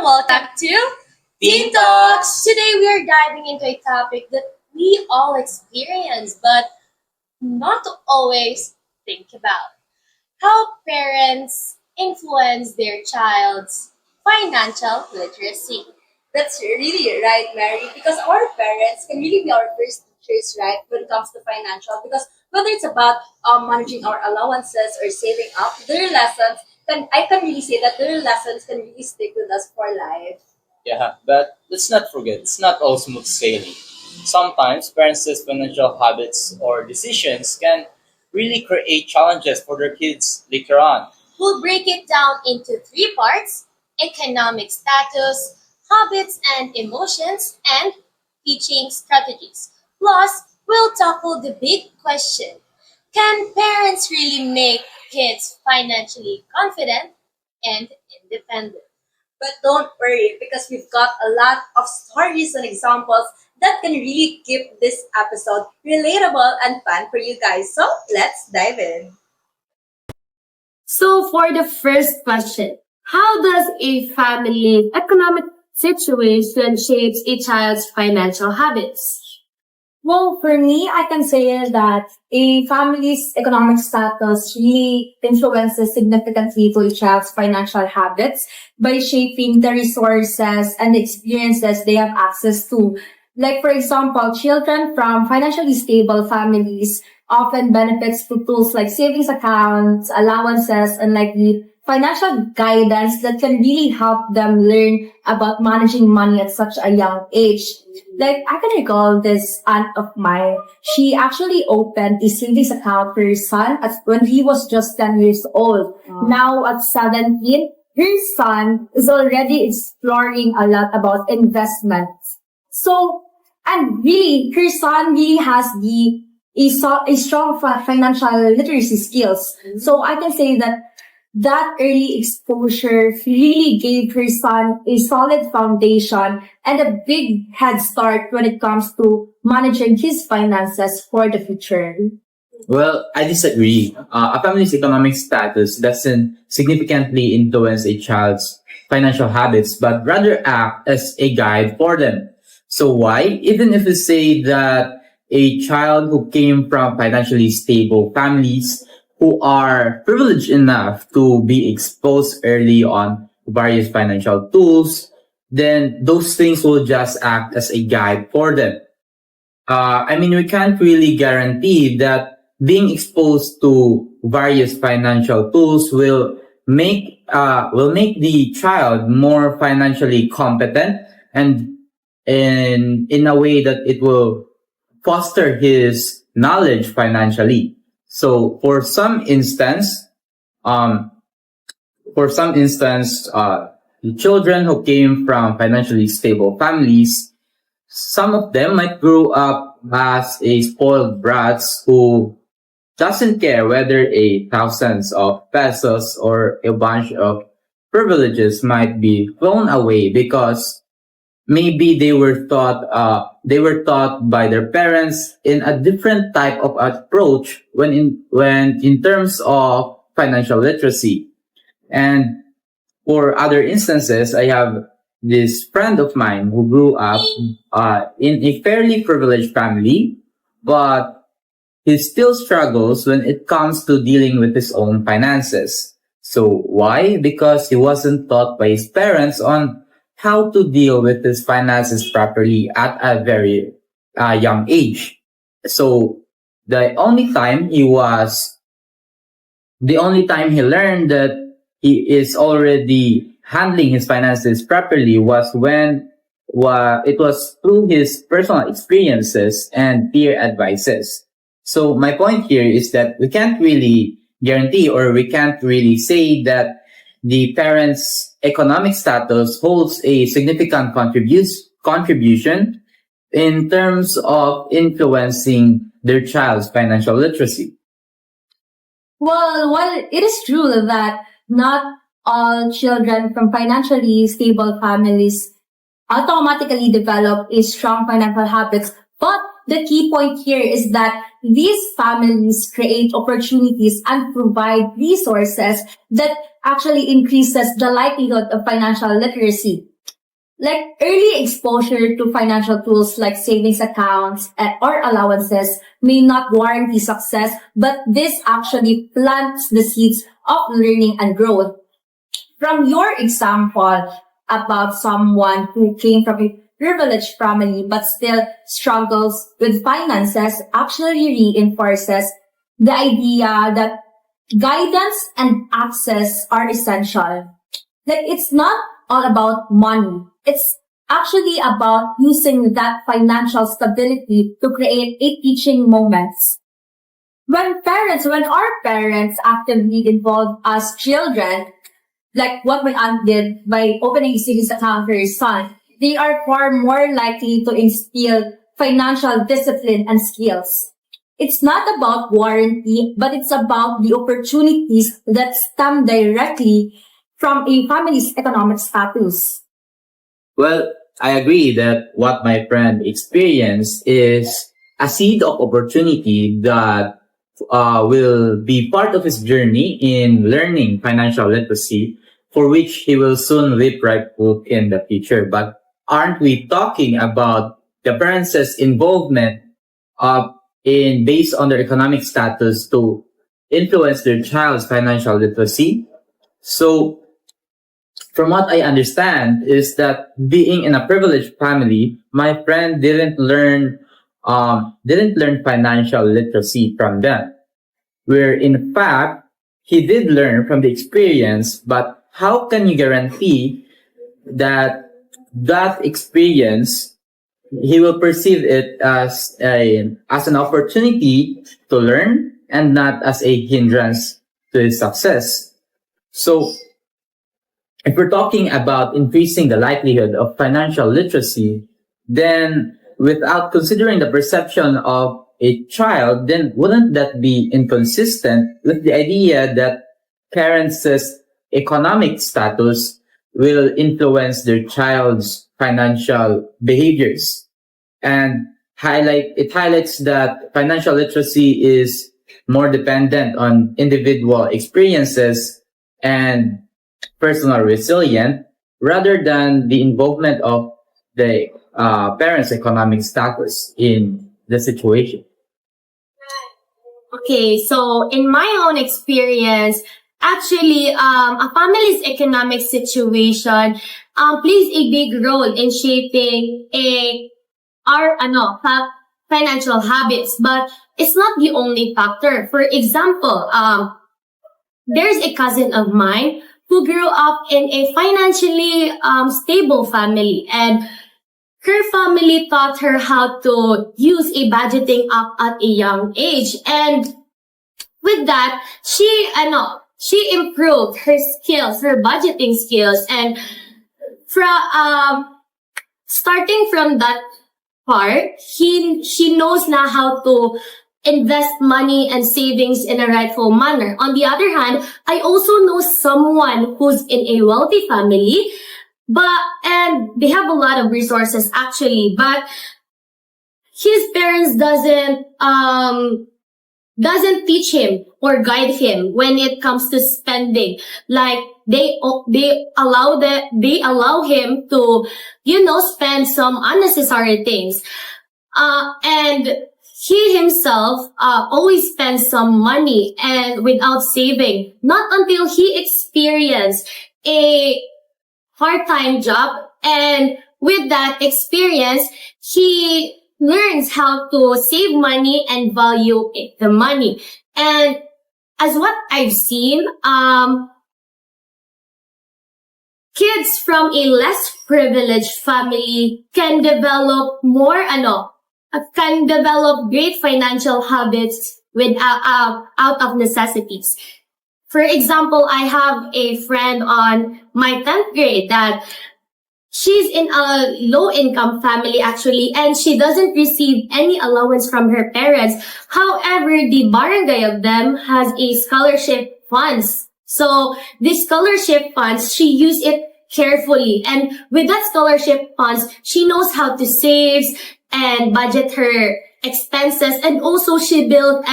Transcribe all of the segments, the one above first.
welcome to Teen Talks. Today we are diving into a topic that we all experience but not always think about. How parents influence their child's financial literacy. That's really right, Mary, because our parents can really be our first teachers, right, when it comes to financial. Because whether it's about managing our allowances or saving up, their lessons I can really say that their lessons can really stick with us for life. Yeah, but let's not forget, it's not all smooth sailing. Sometimes parents' financial habits or decisions can really create challenges for their kids later on. We'll break it down into three parts: economic status, habits and emotions, and teaching strategies. Plus, we'll tackle the big question: can parents really make kids financially confident and independent? But don't worry, because we've got a lot of stories and examples that can really keep this episode relatable and fun for you guys. So let's dive in. So for the first question, how does a family economic situation shapes a child's financial habits? Well, for me, I can say that a family's economic status really influences significantly to a child's financial habits by shaping the resources and the experiences they have access to. Like, for example, children from financially stable families often benefits to tools like savings accounts, allowances, and like the financial guidance that can really help them learn about managing money at such a young age. Like, I can recall this aunt of mine. She actually opened a savings account for her son when he was just 10 years old. Now at 17, her son is already exploring a lot about investments. So, and really, her son really has a strong financial literacy skills. So I can say that early exposure really gave her son a solid foundation and a big head start when it comes to managing his finances for the future. Well, I disagree. A family's economic status doesn't significantly influence a child's financial habits, but rather act as a guide for them. So why? Even if we say that a child who came from financially stable families who are privileged enough to be exposed early on various financial tools, then those things will just act as a guide for them. We can't really guarantee that being exposed to various financial tools will make the child more financially competent and in a way that it will foster his knowledge financially. So the children who came from financially stable families, some of them might grow up as a spoiled brats who doesn't care whether a thousands of pesos or a bunch of privileges might be thrown away because maybe they were taught by their parents in a different type of approach when in terms of financial literacy. And for other instances, I have this friend of mine who grew up in a fairly privileged family, but he still struggles when it comes to dealing with his own finances. So why? Because he wasn't taught by his parents on how to deal with his finances properly at a very young age. So the only time he learned that he is already handling his finances properly was when it was through his personal experiences and peer advices. So my point here is that we can't really guarantee or we can't really say that the parents' economic status holds a significant contribution in terms of influencing their child's financial literacy. Well, while it is true that not all children from financially stable families automatically develop a strong financial habits, but the key point here is that these families create opportunities and provide resources that actually increases the likelihood of financial literacy. Like early exposure to financial tools like savings accounts or allowances may not guarantee success, but this actually plants the seeds of learning and growth. From your example about someone who came from a privileged family but still struggles with finances actually reinforces the idea that guidance and access are essential. Like it's not all about money. It's actually about using that financial stability to create a teaching moments. When our parents actively involve us children, like what my aunt did by opening a savings account for her son, they are far more likely to instill financial discipline and skills. It's not about warranty, but it's about the opportunities that stem directly from a family's economic status. Well, I agree that what my friend experienced is a seed of opportunity that will be part of his journey in learning financial literacy, for which he will soon reap ripe fruit in the future. But aren't we talking about the parents' involvement in based on their economic status to influence their child's financial literacy? So from what I understand is that being in a privileged family, my friend didn't learn financial literacy from them. Where in fact he did learn from the experience, but how can you guarantee that that experience he will perceive it as an opportunity to learn and not as a hindrance to his success? So if we're talking about increasing the likelihood of financial literacy, then without considering the perception of a child, then wouldn't that be inconsistent with the idea that parents' economic status will influence their child's financial behaviors? And it highlights that financial literacy is more dependent on individual experiences and personal resilience rather than the involvement of the parents' economic status in the situation. Okay, so in my own experience, actually, a family's economic situation plays a big role in shaping our financial habits, but it's not the only factor. For example, there's a cousin of mine who grew up in a financially stable family, and her family taught her how to use a budgeting app at a young age. And with that, she improved her skills, her budgeting skills. And starting from that part, she knows now how to invest money and savings in a rightful manner. On the other hand, I also know someone who's in a wealthy family, and they have a lot of resources actually, but his parents doesn't teach him or guide him when it comes to spending. Like they allow him to spend some unnecessary things, and he himself always spends some money and without saving, not until he experienced a part-time job. And with that experience, he learns how to save money and value the money. And as what I've seen, kids from a less privileged family can develop great financial habits out of necessities. For example, I have a friend on my 10th grade that she's in a low income family actually, and she doesn't receive any allowance from her parents. However, the barangay of them has a scholarship funds. So this scholarship funds, she used it carefully. And with that scholarship funds, she knows how to save and budget her expenses. And also she built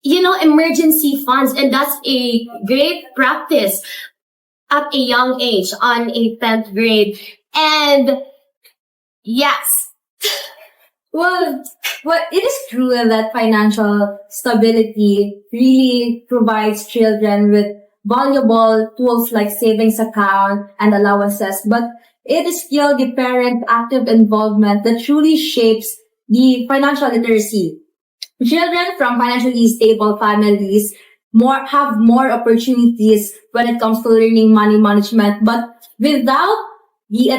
emergency funds. And that's a great practice at a young age on a 10th grade. And yes, Well, it is true that financial stability really provides children with valuable tools like savings account and allowances, but it is still the parent active involvement that truly shapes the financial literacy. Children from financially stable families have more opportunities when it comes to learning money management, but without the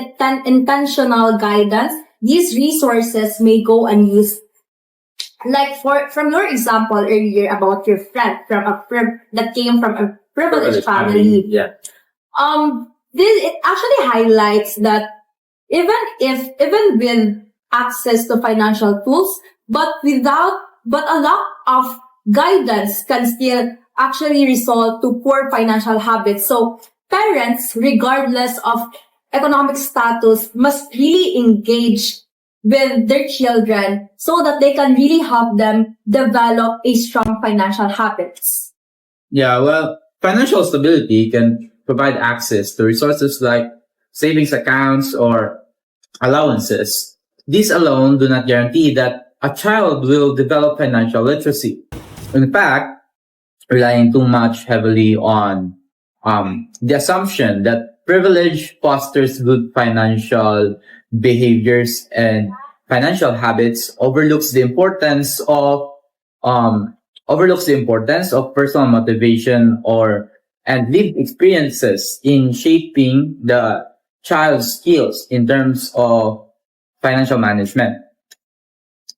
intentional guidance, these resources may go unused. Like from your example earlier about your friend that came from a privileged Privileged family. family, Yeah. this it actually highlights that even with access to financial tools, but a lack of guidance can still actually result to poor financial habits. So parents, regardless of economic status, must really engage with their children so that they can really help them develop a strong financial habits. Yeah, well, financial stability can provide access to resources like savings accounts or allowances. These alone do not guarantee that a child will develop financial literacy. In fact, relying too much heavily on the assumption that privilege fosters good financial behaviors and financial habits um, overlooks the importance of personal motivation or and lived experiences in shaping the child's skills in terms of financial management.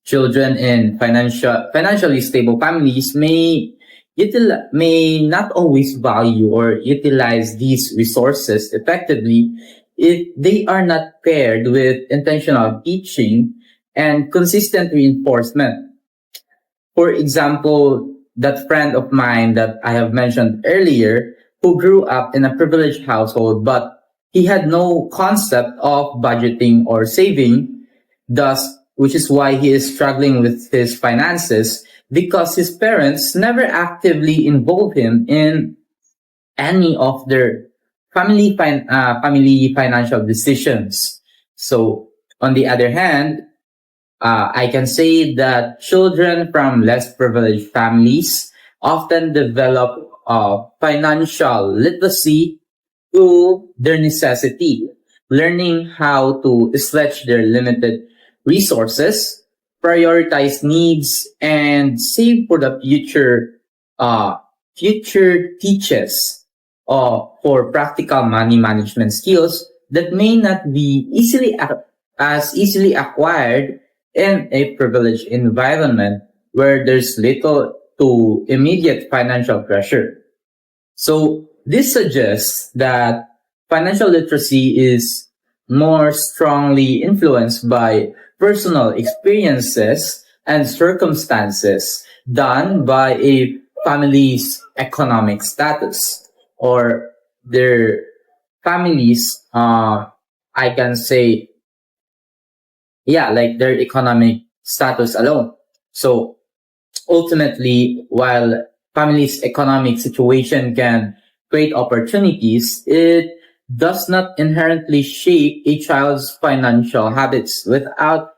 Children in financially stable families may not always value or utilize these resources effectively if they are not paired with intentional teaching and consistent reinforcement. For example, that friend of mine that I have mentioned earlier who grew up in a privileged household, but he had no concept of budgeting or saving, thus, which is why he is struggling with his finances because his parents never actively involved him in any of their family financial decisions. So, on the other hand, I can say that children from less privileged families often develop financial literacy through their necessity, learning how to stretch their limited resources, prioritize needs, and save for the future. Future teaches for practical money management skills that may not be as easily acquired in a privileged environment where there's little to immediate financial pressure. So this suggests that financial literacy is more strongly influenced by personal experiences and circumstances than by a family's economic status or their family's, I can say, yeah, like their economic status alone. So ultimately, while family's economic situation can create opportunities, it does not inherently shape a child's financial habits. Without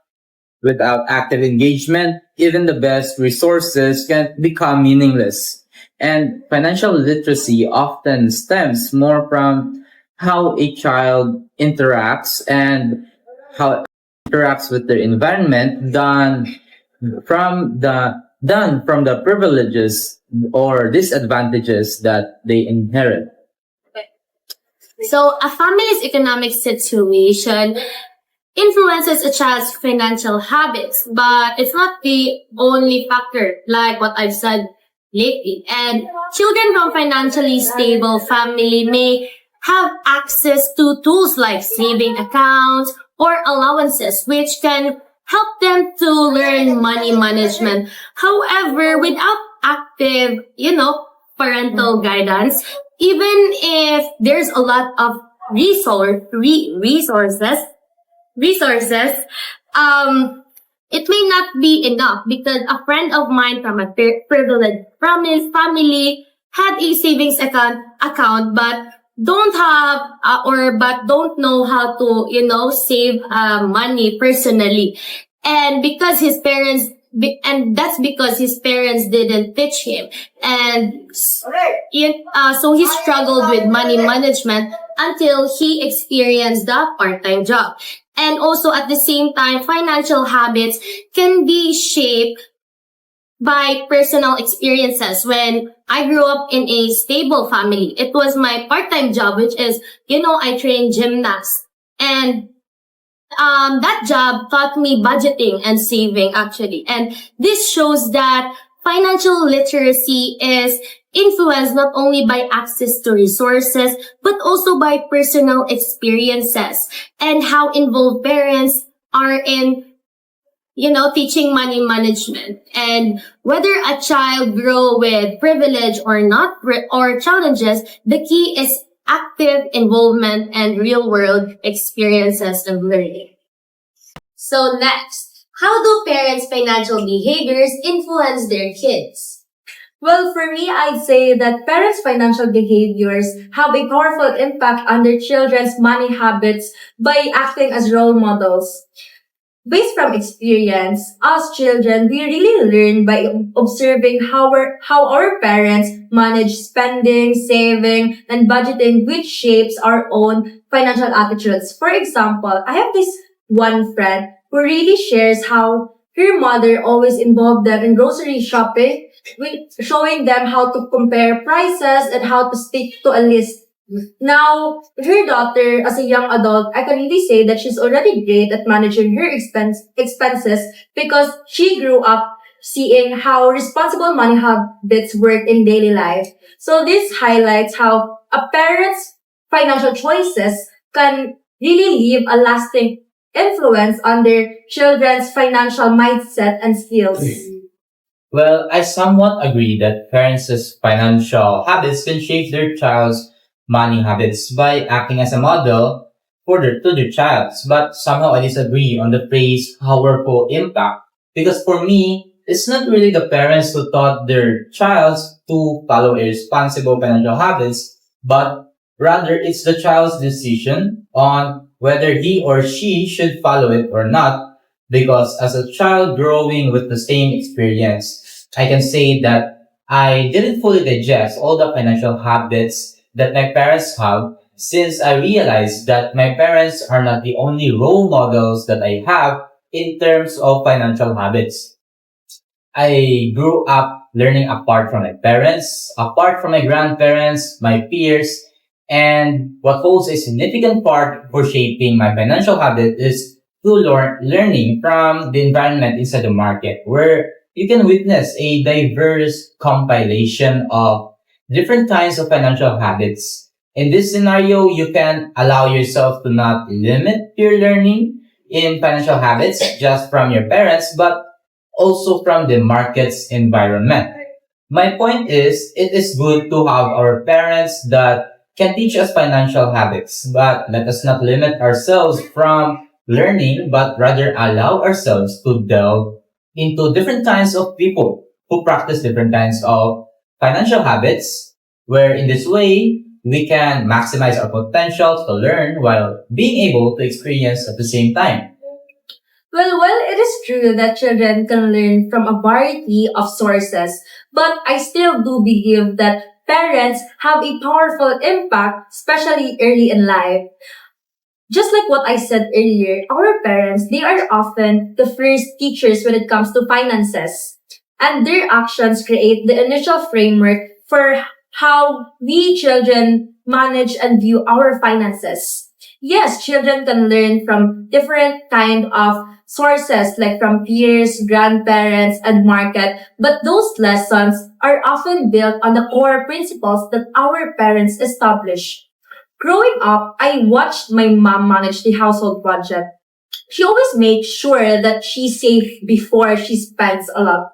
active engagement, even the best resources can become meaningless. And financial literacy often stems more from how a child interacts and how it interacts with their environment than from the privileges or disadvantages that they inherit. so a family's economic situation influences a child's financial habits, but it's not the only factor, like what I've said lately. And children from financially stable family may have access to tools like saving accounts or allowances, which can help them to learn money management. However, without active, parental guidance, even if there's a lot of resources, it may not be enough because a friend of mine from a privileged family had a savings account, but don't have or but don't know how to save money personally, and because his parents and that's because his parents didn't teach him, and so he struggled with money management until he experienced the part-time job. And also at the same time, financial habits can be shaped by personal experiences. When I grew up in a stable family, it was my part-time job, which is, I train gymnasts. And that job taught me budgeting and saving, actually. And this shows that financial literacy is influenced not only by access to resources, but also by personal experiences and how involved parents are in teaching money management. And whether a child grow with privilege or not, or challenges, the key is active involvement and real world experiences of learning. So next, how do parents' financial behaviors influence their kids? Well, for me, I'd say that parents' financial behaviors have a powerful impact on their children's money habits by acting as role models. Based from experience, as children, we really learn by observing how our parents manage spending, saving, and budgeting, which shapes our own financial attitudes. For example, I have this one friend who really shares how her mother always involved them in grocery shopping, with showing them how to compare prices and how to stick to a list. Now, her daughter, as a young adult, I can really say that she's already great at managing her expenses because she grew up seeing how responsible money habits work in daily life. So this highlights how a parent's financial choices can really leave a lasting influence on their children's financial mindset and skills. Well, I somewhat agree that parents' financial habits can shape their child's money habits by acting as a model to their child. But somehow I disagree on the phrase powerful impact, because for me, it's not really the parents who taught their child to follow a responsible financial habits, but rather it's the child's decision on whether he or she should follow it or not. Because as a child growing with the same experience, I can say that I didn't fully digest all the financial habits that my parents have, since I realized that my parents are not the only role models that I have in terms of financial habits. I grew up learning apart from my parents, apart from my grandparents, my peers, and what holds a significant part for shaping my financial habit is to learning from the environment inside the market, where you can witness a diverse compilation of different kinds of financial habits. In this scenario, you can allow yourself to not limit your learning in financial habits just from your parents, but also from the market's environment. My point is, it is good to have our parents that can teach us financial habits, but let us not limit ourselves from learning, but rather allow ourselves to delve into different kinds of people who practice different kinds of financial habits, where in this way, we can maximize our potential to learn while being able to experience at the same time. Well, it is true that children can learn from a variety of sources, but I still do believe that parents have a powerful impact, especially early in life. Just like what I said earlier, our parents, they are often the first teachers when it comes to finances. And their actions create the initial framework for how we children manage and view our finances. Yes, children can learn from different kind of sources like from peers, grandparents, and market, but those lessons are often built on the core principles that our parents establish. Growing up, I watched my mom manage the household budget. She always made sure that she saved before she spends a lot,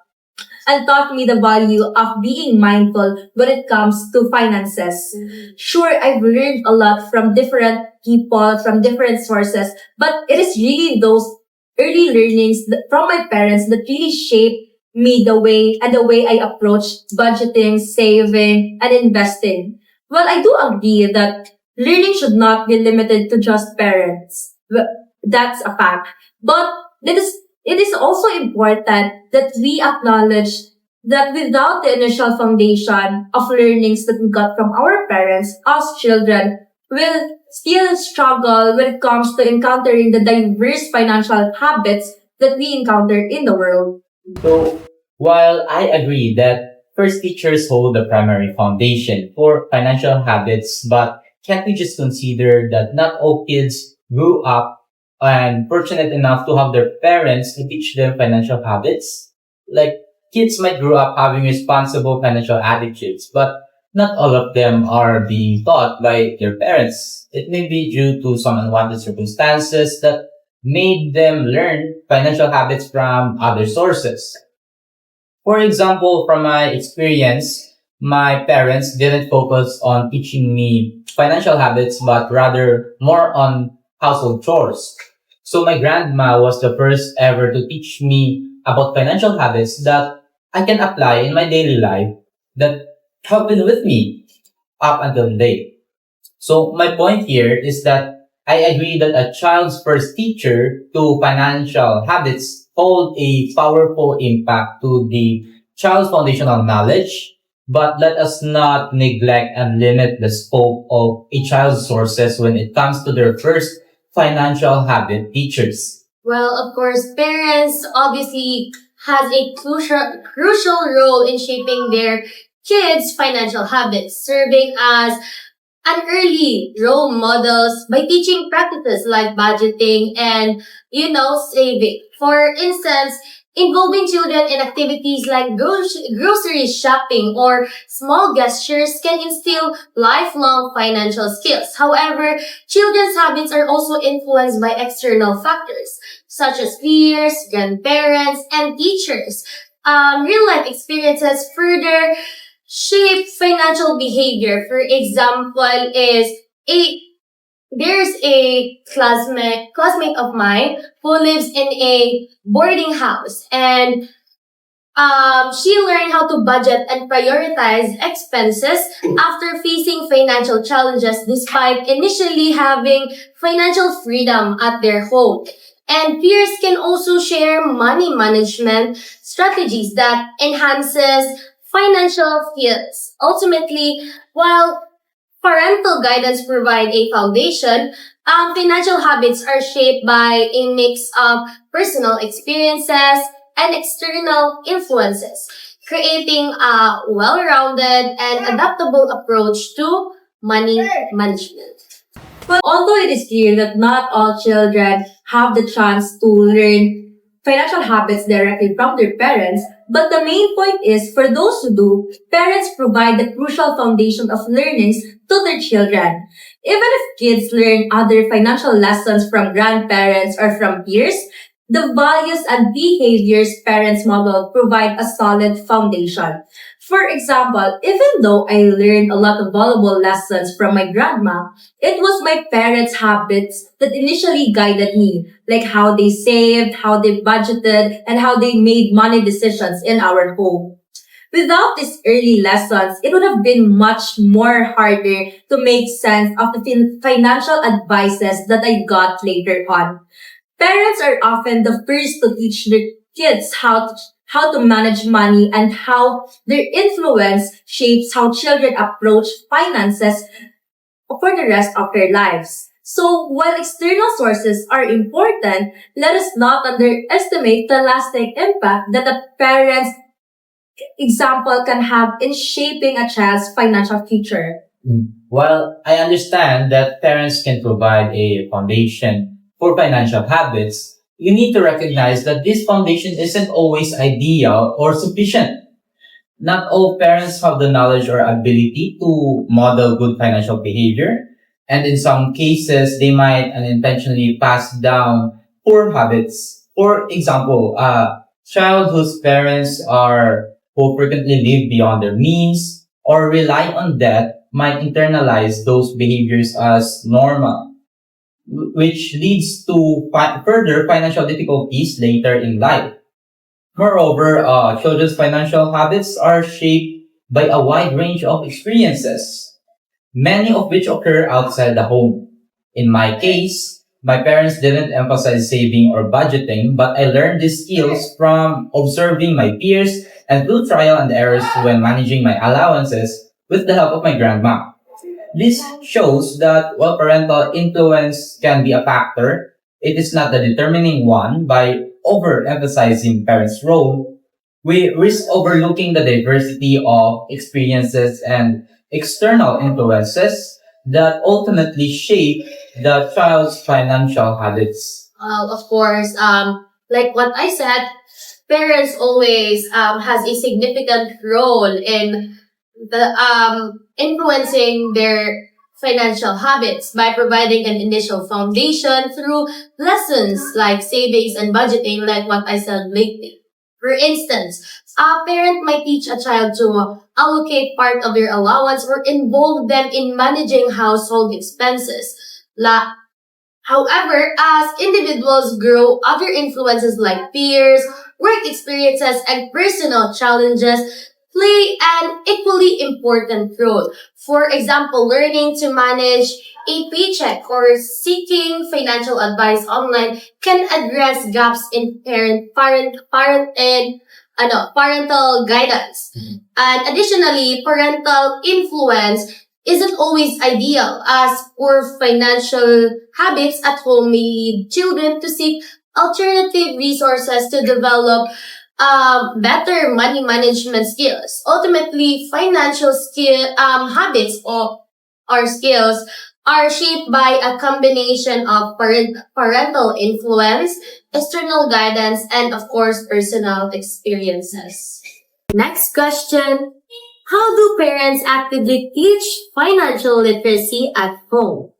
and taught me the value of being mindful when it comes to finances. Sure, I've learned a lot from different people, from different sources, but it is really those early learnings from my parents that really shaped me the way I approach budgeting, saving, and investing. Well, I do agree that Learning should not be limited to just parents. That's a fact. But it is also important that we acknowledge that without the initial foundation of learnings that we got from our parents, us children will still struggle when it comes to encountering the diverse financial habits that we encounter in the world. So, while I agree that first teachers hold the primary foundation for financial habits, but can't we just consider that not all kids grew up and fortunate enough to have their parents to teach them financial habits? Like, kids might grow up having responsible financial attitudes, but not all of them are being taught by their parents. It may be due to some unwanted circumstances that made them learn financial habits from other sources. For example, from my experience, my parents didn't focus on teaching me financial habits, but rather more on household chores. So my grandma was the first ever to teach me about financial habits that I can apply in my daily life that have been with me up until today. So my point here is that I agree that a child's first teacher to financial habits hold a powerful impact to the child's foundational knowledge, but let us not neglect and limit the scope of a child's sources when it comes to their first financial habit teachers. Well, of course, parents obviously has a crucial role in shaping their kids' financial habits, serving as an early role models by teaching practices like budgeting and, saving. For instance, involving children in activities like grocery shopping or small gestures can instill lifelong financial skills. However, children's habits are also influenced by external factors, such as peers, grandparents, and teachers. Real life experiences further shape financial behavior. For example, a there's a classmate of mine who lives in a boarding house, and she learned how to budget and prioritize expenses after facing financial challenges despite initially having financial freedom at their home. And peers can also share money management strategies that enhances financial skills. Ultimately, while parental guidance provide a foundation, financial habits are shaped by a mix of personal experiences and external influences, creating a well-rounded and adaptable approach to money management. Although it is clear that not all children have the chance to learn financial habits directly from their parents, but the main point is for those who do, parents provide the crucial foundation of learnings to their children. Even if kids learn other financial lessons from grandparents or from peers, the values and behaviors parents model provide a solid foundation. For example, even though I learned a lot of valuable lessons from my grandma, it was my parents' habits that initially guided me, like how they saved, how they budgeted, and how they made money decisions in our home. Without these early lessons, it would have been much more harder to make sense of the financial advices that I got later on. Parents are often the first to teach their kids how to manage money and how their influence shapes how children approach finances for the rest of their lives. So while external sources are important, let us not underestimate the lasting impact that a parent's example can have in shaping a child's financial future. While I understand that parents can provide a foundation for financial habits, you need to recognize that this foundation isn't always ideal or sufficient. Not all parents have the knowledge or ability to model good financial behavior, and in some cases, they might unintentionally pass down poor habits. For example, a child whose parents are who frequently live beyond their means or rely on debt might internalize those behaviors as normal, which leads to further financial difficulties later in life. Moreover, children's financial habits are shaped by a wide range of experiences. many of which occur outside the home. In my case, my parents didn't emphasize saving or budgeting, but I learned these skills from observing my peers and through trial and errors when managing my allowances with the help of my grandma. This shows that while parental influence can be a factor, it is not the determining one. By overemphasizing parents' role, we risk overlooking the diversity of experiences and external influences that ultimately shape the child's financial habits. Of course, like what I said, parents always has a significant role in the influencing their financial habits by providing an initial foundation through lessons like savings and budgeting, like what I said lately. For instance, a parent might teach a child to allocate part of their allowance or involve them in managing household expenses. However, as individuals grow, other influences like peers, work experiences, and personal challenges play an equally important role. For example, learning to manage a paycheck or seeking financial advice online can address gaps in parental guidance. And additionally, parental influence isn't always ideal, as poor financial habits at home may lead children to seek alternative resources to develop better money management skills. Ultimately, financial habits or skills are shaped by a combination of parental influence, external guidance, and of course, personal experiences. Next question. How do parents actively teach financial literacy at home?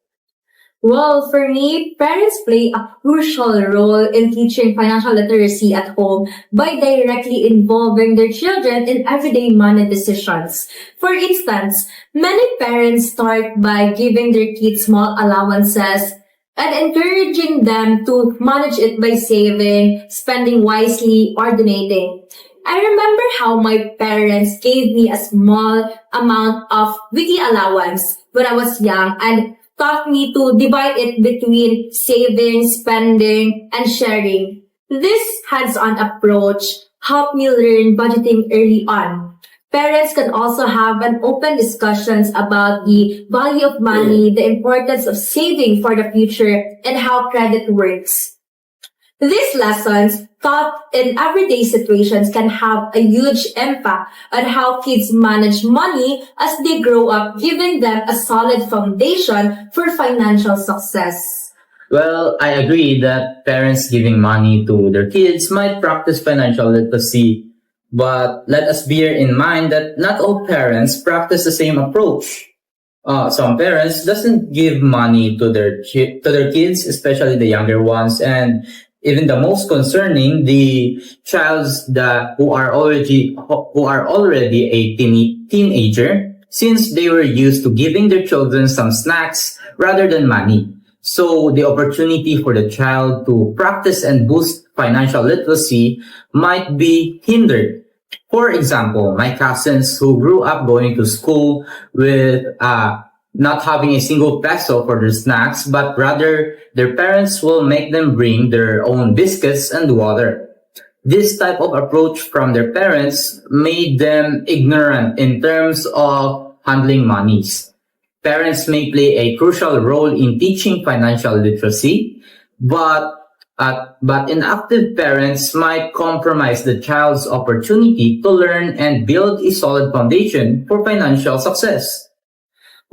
Well, for me, parents play a crucial role in teaching financial literacy at home by directly involving their children in everyday money decisions. For instance, many parents start by giving their kids small allowances and encouraging them to manage it by saving, spending wisely, or donating. I remember how my parents gave me a small amount of weekly allowance when I was young and taught me to divide it between saving, spending, and sharing. This hands-on approach helped me learn budgeting early on. Parents can also have an open discussions about the value of money, the importance of saving for the future, and how credit works. These lessons, taught in everyday situations, can have a huge impact on how kids manage money as they grow up, giving them a solid foundation for financial success. Well, I agree that parents giving money to their kids might practice financial literacy, but let us bear in mind that not all parents practice the same approach. Some parents doesn't give money to to their kids, especially the younger ones, and even the most concerning, the childs that who are already a teenager, since they were used to giving their children some snacks rather than money. So the opportunity for the child to practice and boost financial literacy might be hindered. For example, my cousins who grew up going to school with not having a single peso for their snacks, but rather their parents will make them bring their own biscuits and water. This type of approach from their parents made them ignorant in terms of handling monies. Parents may play a crucial role in teaching financial literacy, but inactive parents might compromise the child's opportunity to learn and build a solid foundation for financial success.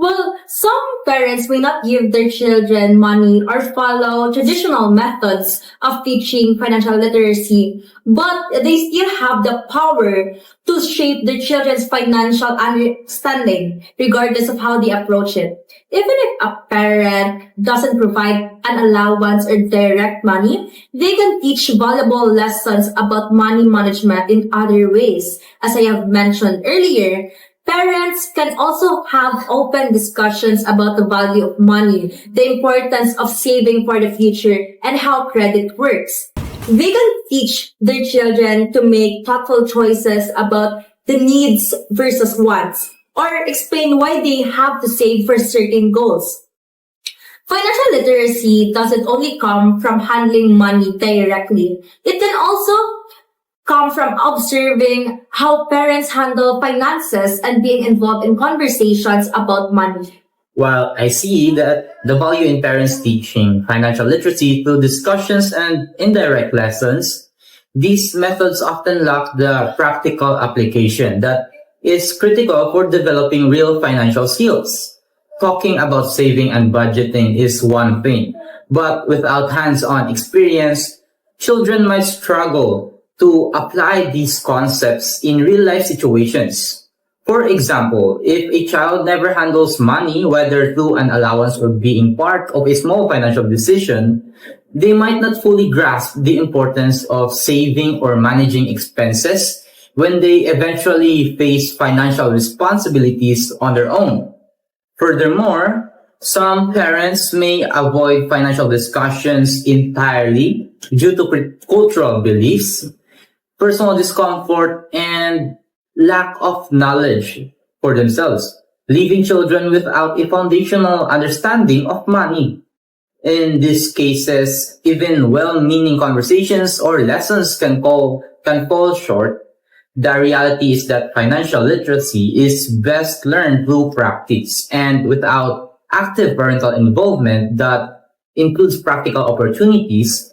Well, some parents may not give their children money or follow traditional methods of teaching financial literacy, but they still have the power to shape their children's financial understanding, regardless of how they approach it. Even if a parent doesn't provide an allowance or direct money, they can teach valuable lessons about money management in other ways. As I have mentioned earlier, parents can also have open discussions about the value of money, the importance of saving for the future, and how credit works. They can teach their children to make thoughtful choices about the needs versus wants, or explain why they have to save for certain goals. Financial literacy doesn't only come from handling money directly. It can also come from observing how parents handle finances and being involved in conversations about money. While I see that the value in parents teaching financial literacy through discussions and indirect lessons, these methods often lack the practical application that is critical for developing real financial skills. Talking about saving and budgeting is one thing, but without hands-on experience, children might struggle to apply these concepts in real-life situations. For example, if a child never handles money, whether through an allowance or being part of a small financial decision, they might not fully grasp the importance of saving or managing expenses when they eventually face financial responsibilities on their own. Furthermore, some parents may avoid financial discussions entirely due to cultural beliefs, personal discomfort, and lack of knowledge for themselves, leaving children without a foundational understanding of money. In these cases, even well-meaning conversations or lessons can fall short. The reality is that financial literacy is best learned through practice, and without active parental involvement that includes practical opportunities,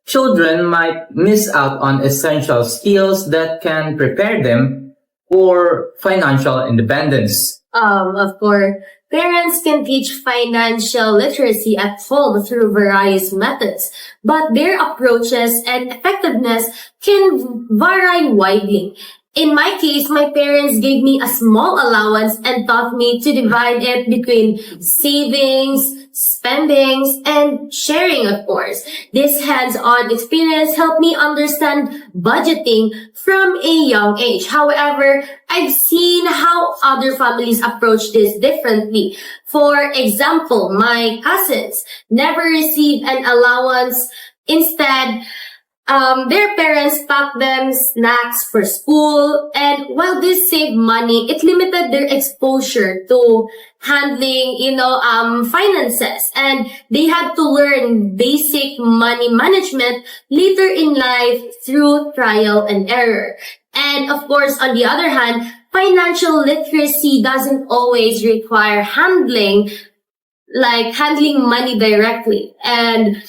children might miss out on essential skills that can prepare them for financial independence. Of course, parents can teach financial literacy at home through various methods, but their approaches and effectiveness can vary widely. In my case, my parents gave me a small allowance and taught me to divide it between savings, spendings, and sharing, of course. This hands-on experience helped me understand budgeting from a young age. However, I've seen how other families approach this differently. For example, my cousins never received an allowance. Instead, their parents packed them snacks for school, and while this saved money, it limited their exposure to handling, finances, and they had to learn basic money management later in life through trial and error. And of course, on the other hand, financial literacy doesn't always require handling money directly, and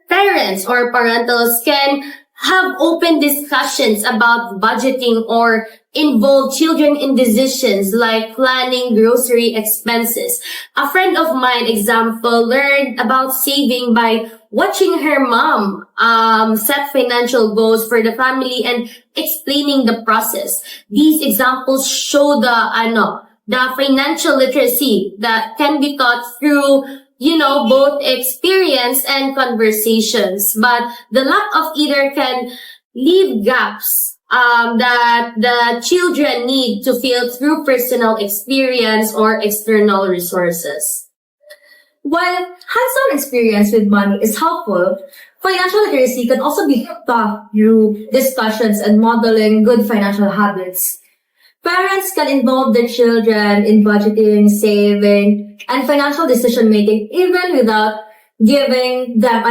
parents or parentals can have open discussions about budgeting or involve children in decisions like planning grocery expenses. A friend of mine, example, learned about saving by watching her mom set financial goals for the family and explaining the process. These examples show the financial literacy that can be taught through both experience and conversations, but the lack of either can leave gaps that the children need to fill through personal experience or external resources. While hands-on experience with money is helpful, financial literacy can also be taught through discussions and modeling good financial habits. Parents can involve their children in budgeting, saving, and financial decision making even without giving their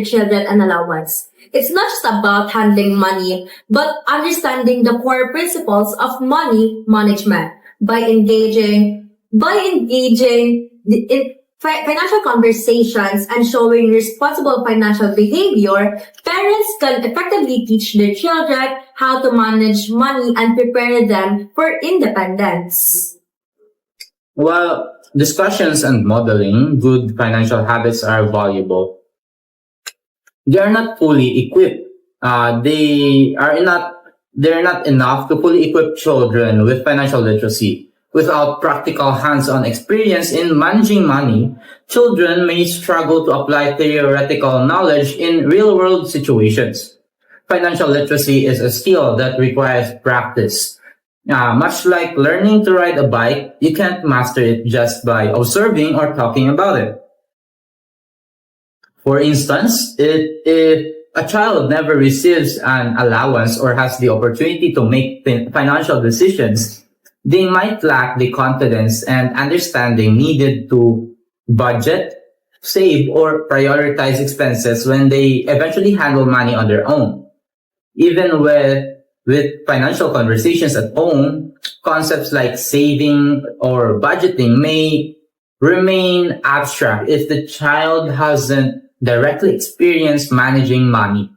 children an allowance. It's not just about handling money, but understanding the core principles of money management by engaging in financial conversations and showing responsible financial behavior. Parents can effectively teach their children how to manage money and prepare them for independence. While discussions and modeling good financial habits are valuable, they are not fully equipped. They're not enough to fully equip children with financial literacy. Without practical hands-on experience in managing money, children may struggle to apply theoretical knowledge in real-world situations. Financial literacy is a skill that requires practice. Much like learning to ride a bike, you can't master it just by observing or talking about it. For instance, if a child never receives an allowance or has the opportunity to make financial decisions They might lack the confidence and understanding needed to budget, save, or prioritize expenses when they eventually handle money on their own. Even with financial conversations at home, concepts like saving or budgeting may remain abstract if the child hasn't directly experienced managing money.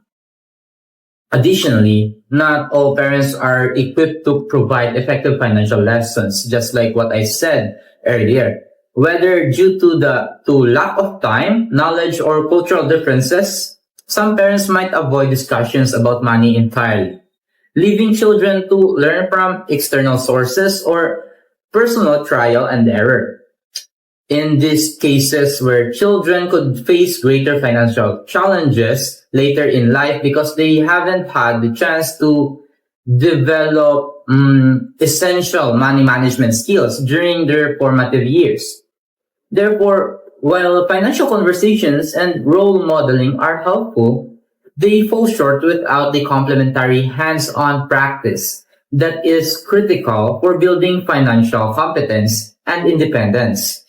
Additionally, not all parents are equipped to provide effective financial lessons, just like what I said earlier. Whether due to lack of time, knowledge, or cultural differences, some parents might avoid discussions about money entirely, leaving children to learn from external sources or personal trial and error. In these cases where children could face greater financial challenges later in life because they haven't had the chance to develop essential money management skills during their formative years. Therefore, while financial conversations and role modeling are helpful, they fall short without the complementary hands-on practice that is critical for building financial competence and independence.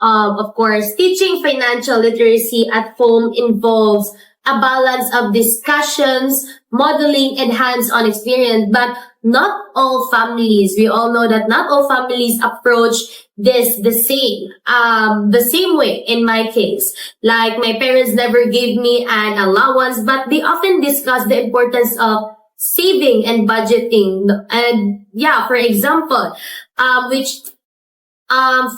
Of course, teaching financial literacy at home involves a balance of discussions, modeling, and hands-on experience. But not all families, we all know that not all families approach this the same way in my case. Like my parents never gave me an allowance, but they often discuss the importance of saving and budgeting. And yeah, which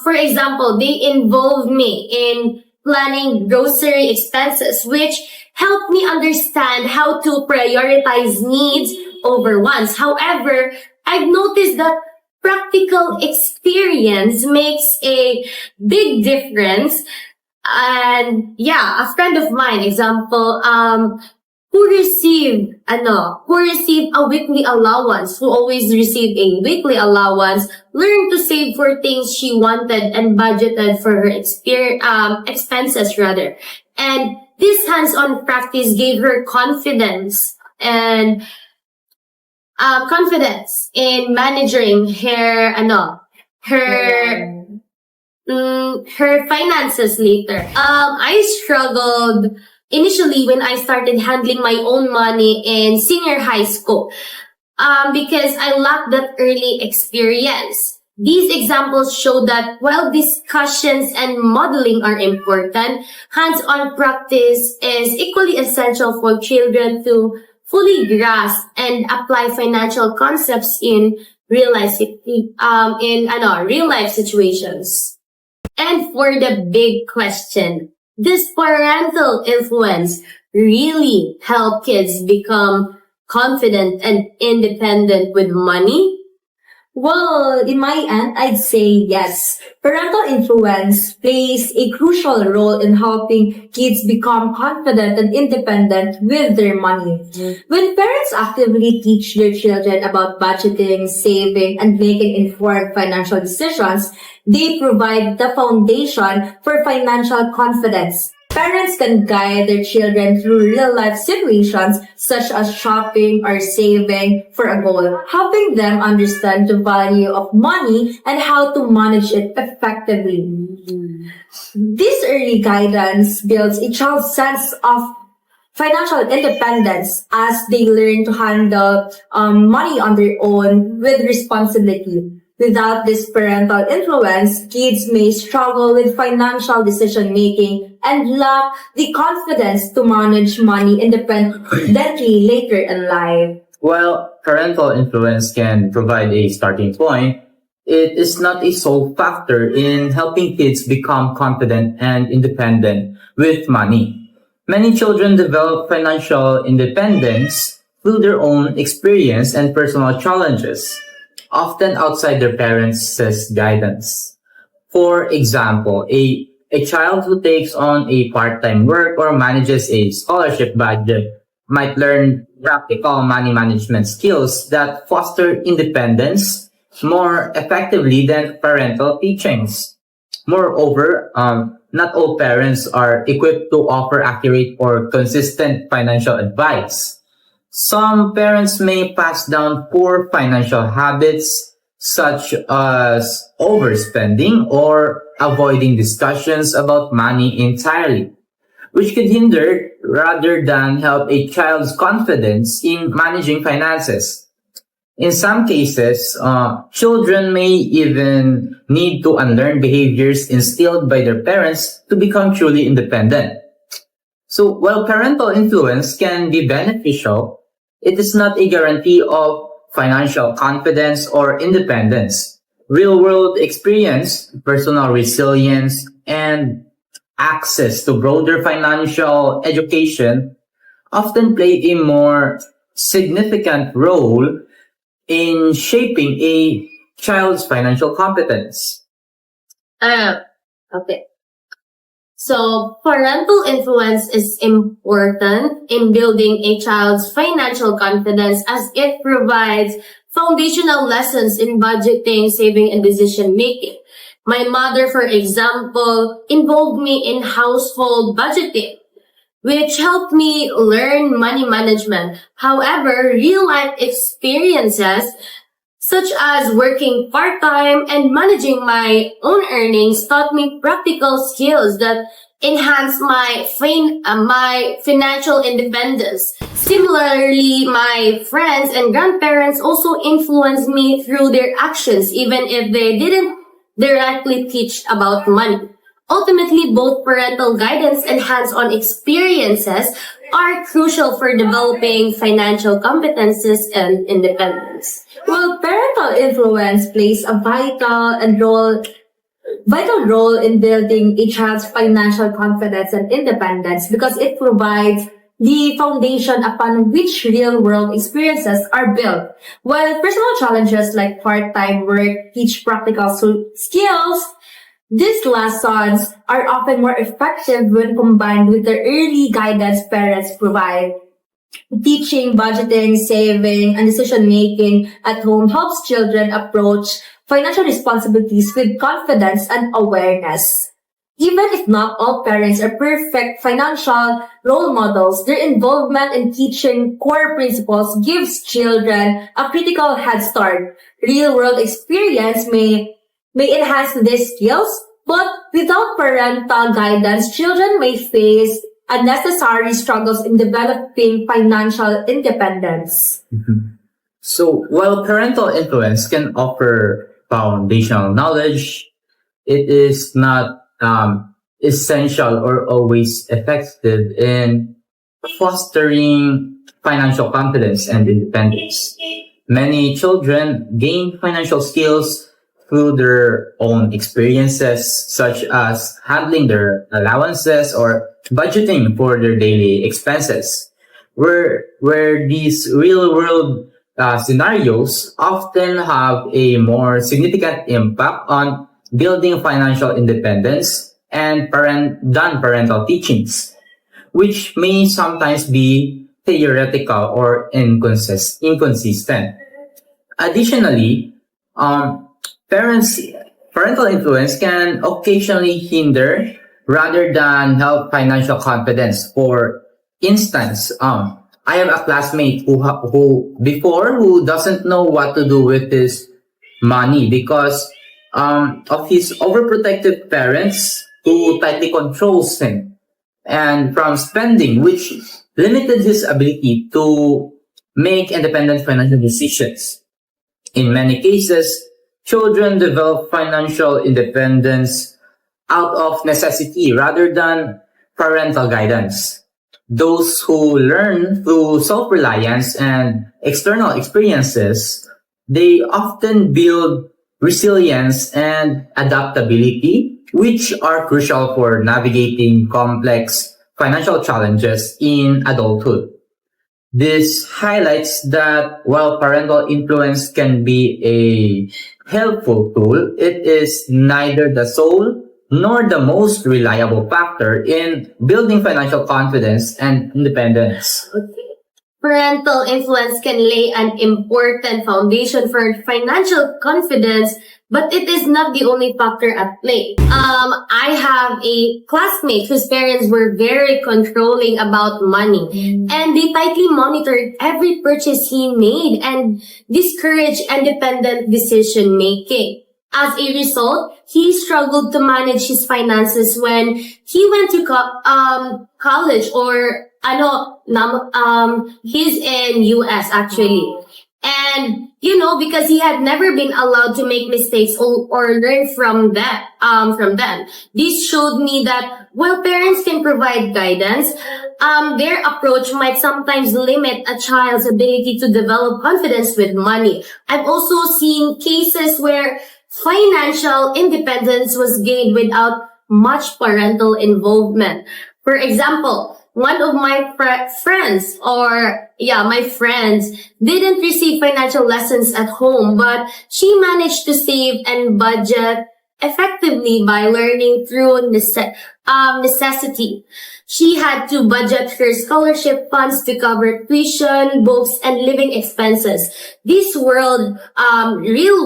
for example, they involve me in planning grocery expenses, which helped me understand how to prioritize needs over wants. However, I've noticed that practical experience makes a big difference. And yeah, a friend of mine, example, who received a weekly allowance, who always received a weekly allowance, learned to save for things she wanted and budgeted for her expenses rather. And this hands-on practice gave her confidence in managing her her finances later. I struggled initially when I started handling my own money in senior high school, because I lacked that early experience. These examples show that while discussions and modeling are important, hands-on practice is equally essential for children to fully grasp and apply financial concepts in real life situations. And for the big question, does parental influence really help kids become confident and independent with money? Well, in my end, I'd say yes. Parental influence plays a crucial role in helping kids become confident and independent with their money. When parents actively teach their children about budgeting, saving, and making informed financial decisions, they provide the foundation for financial confidence. Parents can guide their children through real-life situations such as shopping or saving for a goal, helping them understand the value of money and how to manage it effectively. This early guidance builds a child's sense of financial independence as they learn to handle money on their own with responsibility. Without this parental influence, kids may struggle with financial decision making and lack the confidence to manage money independently later in life. While parental influence can provide a starting point, it is not a sole factor in helping kids become confident and independent with money. Many children develop financial independence through their own experience and personal challenges, often outside their parents' guidance. For example, a child who takes on a part-time work or manages a scholarship budget might learn practical money management skills that foster independence more effectively than parental teachings. Moreover, not all parents are equipped to offer accurate or consistent financial advice. Some parents may pass down poor financial habits, such as overspending or avoiding discussions about money entirely, which could hinder rather than help a child's confidence in managing finances. In some cases, children may even need to unlearn behaviors instilled by their parents to become truly independent. So while parental influence can be beneficial, it is not a guarantee of financial confidence or independence. Real world experience, personal resilience, and access to broader financial education often play a more significant role in shaping a child's financial competence. Uh, okay. So, parental influence is important in building a child's financial confidence as it provides foundational lessons in budgeting, saving, and decision making. My mother, for example, involved me in household budgeting, which helped me learn money management. However, real life experiences such as working part-time and managing my own earnings taught me practical skills that enhance my financial independence. Similarly, my friends and grandparents also influenced me through their actions, even if they didn't directly teach about money. Ultimately, both parental guidance and hands-on experiences are crucial for developing financial competences and independence. Well, parental influence plays a vital role in building a child's financial confidence and independence because it provides the foundation upon which real-world experiences are built. While personal challenges like part-time work teach practical skills, these lessons are often more effective when combined with the early guidance parents provide. Teaching, budgeting, saving, and decision-making at home helps children approach financial responsibilities with confidence and awareness. Even if not all parents are perfect financial role models, their involvement in teaching core principles gives children a critical head start. Real-world experience may enhance these skills, but without parental guidance, children may face unnecessary struggles in developing financial independence. Mhm. So while parental influence can offer foundational knowledge, it is not essential or always effective in fostering financial confidence and independence. Many children gain financial skills through their own experiences, such as handling their allowances or budgeting for their daily expenses, where these real world scenarios often have a more significant impact on building financial independence and than parental teachings, which may sometimes be theoretical or inconsistent. Additionally, um, parents parental influence can occasionally hinder rather than help financial confidence. For instance, I have a classmate who doesn't know what to do with his money because of his overprotective parents who tightly controls him and from spending, which limited his ability to make independent financial decisions. In many cases, children develop financial independence out of necessity rather than parental guidance. Those who learn through self-reliance and external experiences, they often build resilience and adaptability, which are crucial for navigating complex financial challenges in adulthood. This highlights that while parental influence can be a helpful tool, it is neither the sole nor the most reliable factor in building financial confidence and independence. Okay. Parental influence can lay an important foundation for financial confidence, but it is not the only factor at play. I have a classmate whose parents were very controlling about money, and they tightly monitored every purchase he made and discouraged independent decision making. As a result, he struggled to manage his finances when he went to college or he's in US actually. And, because he had never been allowed to make mistakes or learn from them. This showed me that while parents can provide guidance, their approach might sometimes limit a child's ability to develop confidence with money. I've also seen cases where financial independence was gained without much parental involvement. For example, one of my friends didn't receive financial lessons at home, but she managed to save and budget effectively by learning through necessity. She had to budget her scholarship funds to cover tuition, books, and living expenses. These real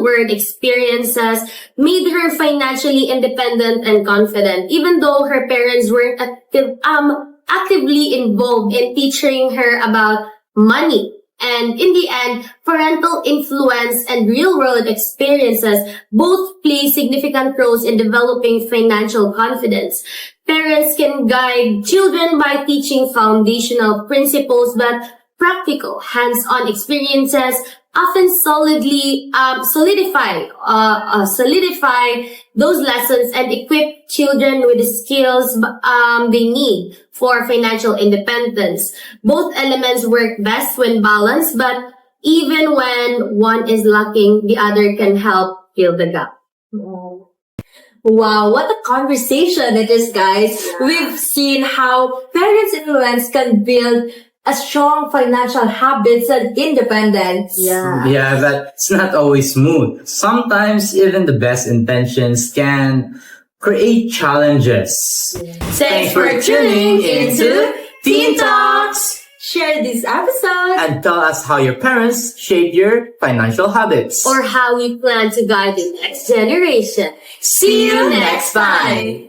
world experiences made her financially independent and confident, even though her parents weren't actively involved in teaching her about money. And in the end, parental influence and real-world experiences both play significant roles in developing financial confidence. Parents can guide children by teaching foundational principles, but practical, hands-on experiences often solidify those lessons and equip children with the skills they need for financial independence. Both elements work best when balanced, but even when one is lacking, the other can help fill the gap. Wow, what a conversation it is, guys. We've seen how parents' influence can build a strong financial habits and independence. Yeah, but it's not always smooth. Sometimes even the best intentions can create challenges. Thanks for tuning into Teen Talks! Share this episode And tell us how your parents shaped your financial habits. Or how we plan to guide the next generation. See you next time!